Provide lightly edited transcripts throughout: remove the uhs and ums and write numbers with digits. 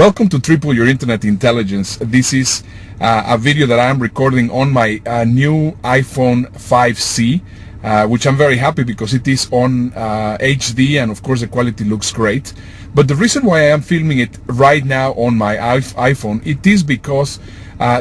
Welcome to Triple Your Internet Intelligence. This is a video that I am recording on my new iPhone 5C, which I'm very happy because it is on HD, and of course the quality looks great. But the reason why I am filming it right now on my iPhone, it is because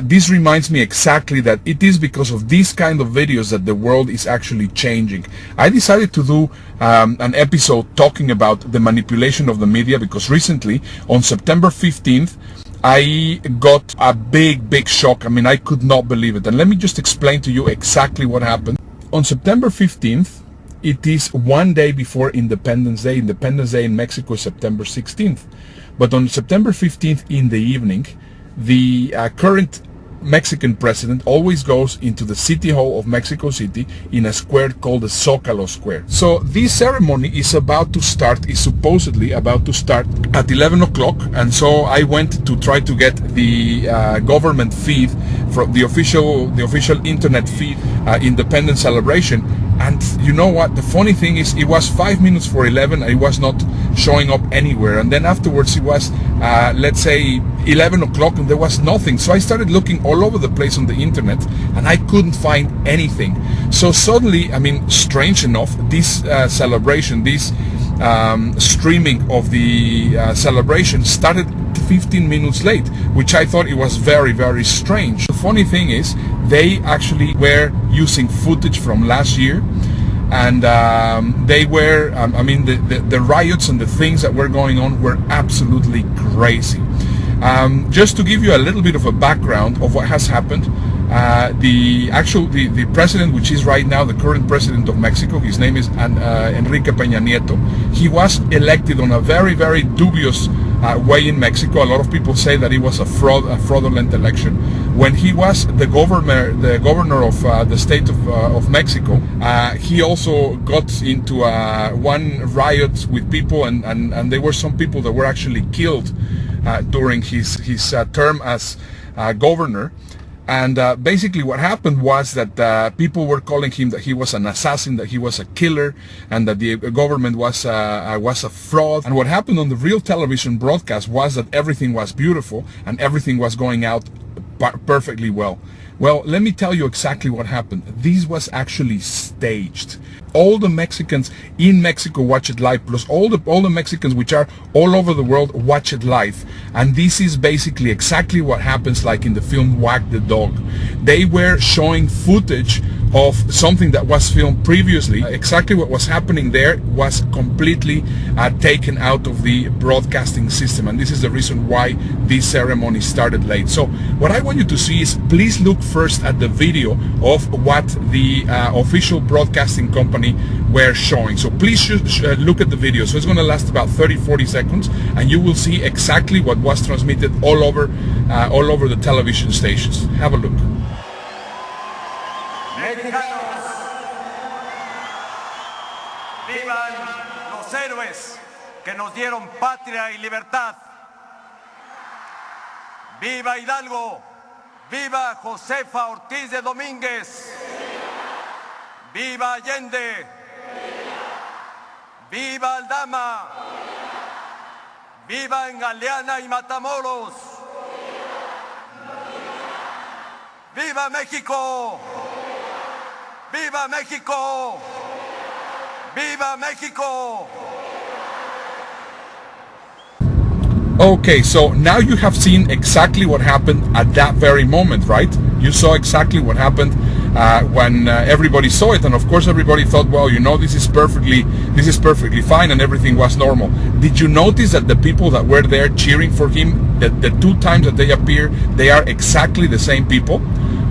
this reminds me exactly that it is because of these kind of videos that the world is actually changing. I decided to do an episode talking about the manipulation of the media because recently, on September 15th, I got a big shock. I mean, I could not believe it. And let me just explain to you exactly what happened. On September 15th, it is one day before Independence Day. Independence Day in Mexico is September 16th. But on September 15th in the evening, the current Mexican president always goes into the City Hall of Mexico City in a square called the Zócalo Square. So this ceremony is supposedly about to start at 11 o'clock, and so I went to try to get the government feed from the official internet feed, Independence Celebration. And you know what? The funny thing is, it was 5 minutes for 11. It was not showing up anywhere. And then afterwards, it was, let's say, 11 o'clock, and there was nothing. So I started looking all over the place on the internet, and I couldn't find anything. So suddenly, I mean, strange enough, this celebration, this streaming of the celebration started 15 minutes late, which I thought it was very strange. The funny thing is, they actually were using footage from last year, and they were, I mean, the riots and the things that were going on were absolutely crazy. Just to give you a little bit of a background of what has happened, the president, which is right now the current president of Mexico, his name is Enrique Peña Nieto. He was elected on a very dubious way in Mexico. A lot of people say that it was a fraudulent election. When he was the governor of the state of Mexico, he also got into one riot with people, and there were some people that were actually killed during his term as governor. And basically what happened was that people were calling him that he was an assassin, that he was a killer, and that the government was a fraud. And what happened on the real television broadcast was that everything was beautiful and everything was going out perfectly well. Well, let me tell you exactly what happened. This was actually staged. All the Mexicans in Mexico watch it live, plus all the Mexicans which are all over the world watch it live. And this is basically exactly what happens like in the film Wag the Dog. They were showing footage of something that was filmed previously. Exactly what was happening there was completely taken out of the broadcasting system, and this is the reason why this ceremony started late. So what I want you to see is, please look first at the video of what the official broadcasting company were showing. So please look at the video. So it's going to last about 30-40 seconds, and you will see exactly what was transmitted all over the television stations. Have a look. Mexicanos, vivan los héroes que nos dieron patria y libertad. Viva Hidalgo, viva Josefa Ortiz de Domínguez, viva Allende, viva Aldama, viva en Galeana y Matamoros, viva México. ¡Viva México! ¡Viva México! Okay, so now you have seen exactly what happened at that very moment, right? You saw exactly what happened when everybody saw it, and of course everybody thought, well, you know, this is perfectly fine, and everything was normal. Did you notice that the people that were there cheering for him, the two times that they appear, they are exactly the same people?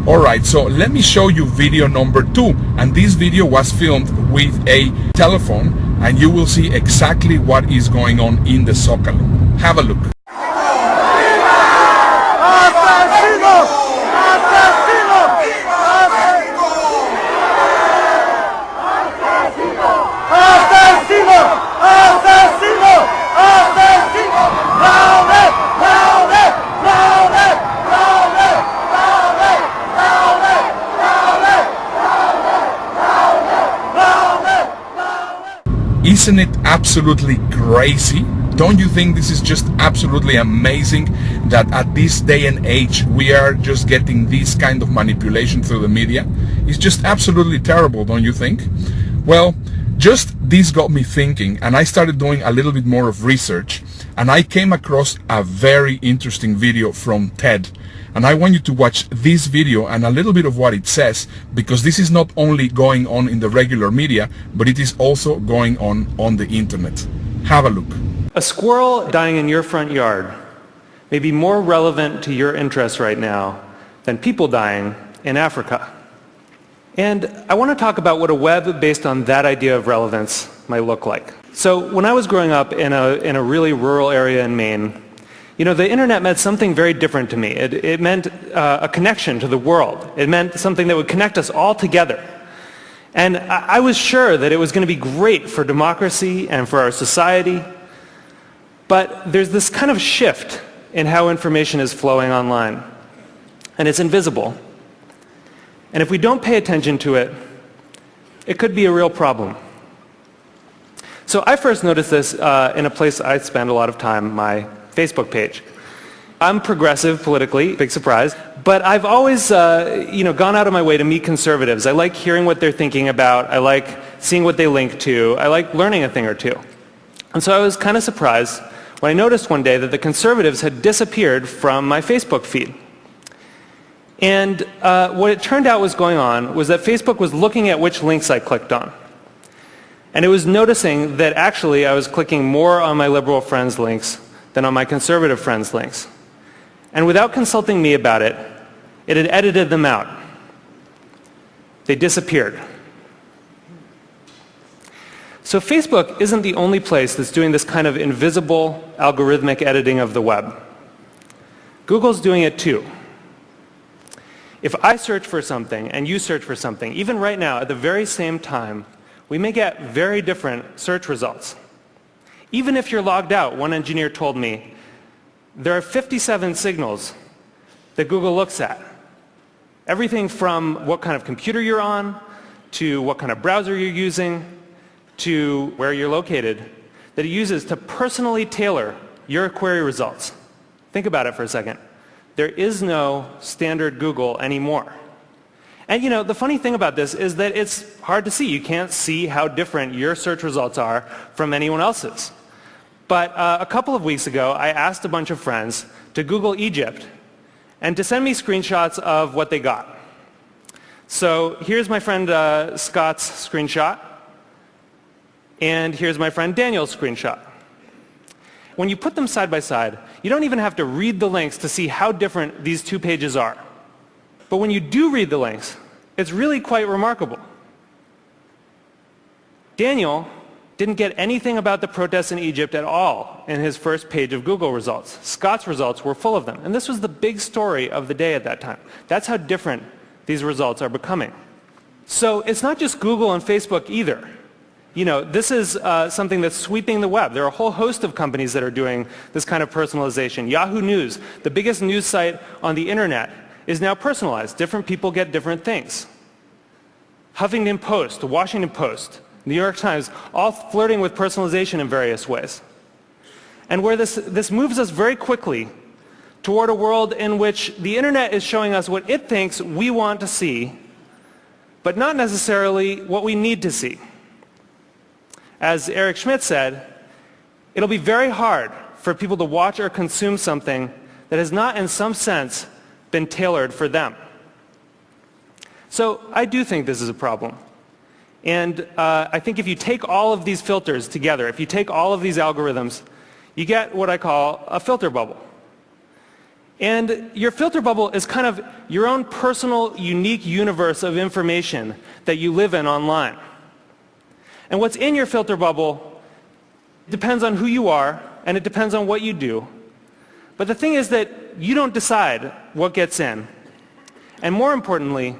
Alright, so let me show you video number 2, and this video was filmed with a telephone, and you will see exactly what is going on in the Zócalo. Have a look. Isn't it absolutely crazy Don't you think this is just absolutely amazing that at this day and age we are just getting this kind of manipulation through the media? It's just absolutely terrible, don't you think? Well, just this got me thinking, and I started doing a little bit more of research, and I came across a very interesting video from TED. And I want you to watch this video and a little bit of what it says, because this is not only going on in the regular media, but it is also going on the internet. Have a look. A squirrel dying in your front yard may be more relevant to your interests right now than people dying in Africa. And I want to talk about what a web based on that idea of relevance might look like. So when I was growing up in a really rural area in Maine, you know, the internet meant something very different to me. It meant a connection to the world. It meant something that would connect us all together. And I was sure that it was going to be great for democracy and for our society. But there's this kind of shift in how information is flowing online. And it's invisible. And if we don't pay attention to it, it could be a real problem. So I first noticed this in a place I spend a lot of time, my Facebook page. I'm progressive politically, big surprise, but I've always gone out of my way to meet conservatives. I like hearing what they're thinking about. I like seeing what they link to. I like learning a thing or two. And so I was kind of surprised when I noticed one day that the conservatives had disappeared from my Facebook feed. And what it turned out was going on was that Facebook was looking at which links I clicked on. And it was noticing that actually I was clicking more on my liberal friends' links than on my conservative friends' links. And without consulting me about it, it had edited them out. They disappeared. So Facebook isn't the only place that's doing this kind of invisible algorithmic editing of the web. Google's doing it too. If I search for something and you search for something, even right now at the very same time, we may get very different search results. Even if you're logged out, one engineer told me, there are 57 signals that Google looks at. Everything from what kind of computer you're on, to what kind of browser you're using, to where you're located, that it uses to personally tailor your query results. Think about it for a second. There is no standard Google anymore. And you know, the funny thing about this is that it's hard to see. You can't see how different your search results are from anyone else's. But a couple of weeks ago, I asked a bunch of friends to Google Egypt and to send me screenshots of what they got. So here's my friend Scott's screenshot. And here's my friend Daniel's screenshot. When you put them side by side, you don't even have to read the links to see how different these two pages are. But when you do read the links, it's really quite remarkable. Daniel didn't get anything about the protests in Egypt at all in his first page of Google results. Scott's results were full of them. And this was the big story of the day at that time. That's how different these results are becoming. So it's not just Google and Facebook either. You know, this is something that's sweeping the web. There are a whole host of companies that are doing this kind of personalization. Yahoo News, the biggest news site on the internet, is now personalized. Different people get different things. Huffington Post, the Washington Post, New York Times, all flirting with personalization in various ways. And where this moves us very quickly toward a world in which the internet is showing us what it thinks we want to see, but not necessarily what we need to see. As Eric Schmidt said, it'll be very hard for people to watch or consume something that has not, in some sense, been tailored for them. So I do think this is a problem. And I think if you take all of these filters together, if you take all of these algorithms, you get what I call a filter bubble. And your filter bubble is kind of your own personal, unique universe of information that you live in online. And what's in your filter bubble depends on who you are, and it depends on what you do. But the thing is that you don't decide what gets in. And more importantly,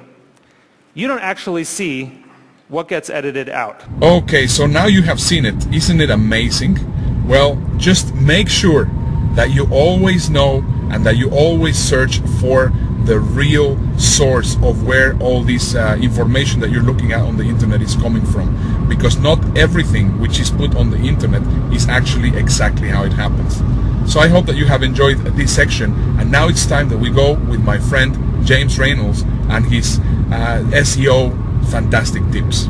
you don't actually see what gets edited out. Okay, so now you have seen it. Isn't it amazing? Well, just make sure that you always know and that you always search for the real source of where all this information that you're looking at on the internet is coming from, because not everything which is put on the internet is actually exactly how it happens. So I hope that you have enjoyed this section, and now it's time that we go with my friend James Reynolds and his SEO fantastic tips.